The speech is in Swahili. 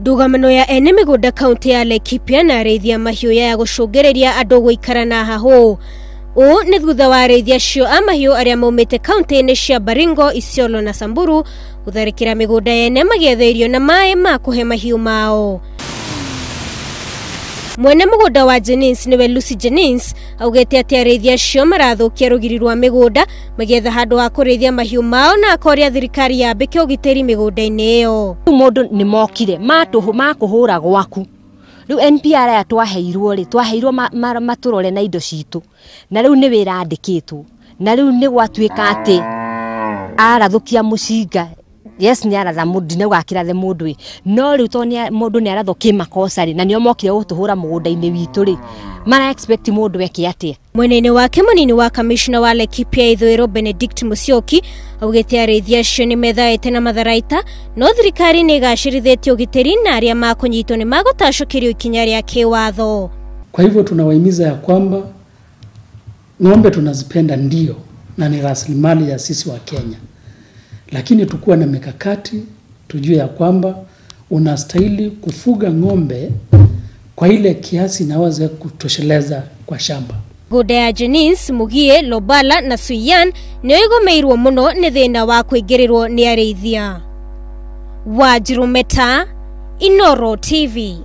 Ndugamano ya ene migunda kaunti ya Laikipia na Ariithia mahiu ya gucungiriiria andu guikara na haho. O ni thutha wa Ariithia cio a mahiu aria maumite kaunti-ini cia Baringo, Isiolo na Samburu gutharikira migunda ene magietheirio na mai ma kuhe mahiu mao. Mwene mugunda wa Jennings niwe Jennings augete ati Ariithia cio marathukia rugiri rwa migunda magietha handu ha kuriithia mahiu mao na akoria thirikari yambike ugitiri migunda-ini iyo. Mundu ni mokire makuhura gwaku. Riu NPR ya twaheirwo maturore na indo citu. Na riu ni wira andikitwo. Na riu ni gwatuika ati arathukia mucinga. Yes, ni aratha mundu ne gwakirathe mundu no riu to ni mundu ni aratho kimakosari na nio mokire gutuhura mugunda-ini witu ri mara expect mundu weke atia. Mwene wake munini wa commissioner wa Laikipia ithuiro Benedict Musyoki augete Ariithia cio ni methaite na matharaita no thirikari ni gacirithetie ugitiri na aria makunyitwo ni magutacokirio ikinya ria kiwatho. Kwa hivyo tunawahimiza ya kwamba ng'ombe tunazipenda ndio na ni rasilimali ya sisi wa Kenya. Lakini tukuwa na mikakati, tujue ya kwamba unastahili kufuga ng'ombe kwa ile kiasi inaweza kutosheleza kwa shamba. Migunda ya Jennings, Mugie, Lobala na Suyan nio igomeirwo muno ni thina wa kuingirirwo ni Ariithia. Wajirumeta, Inooro TV.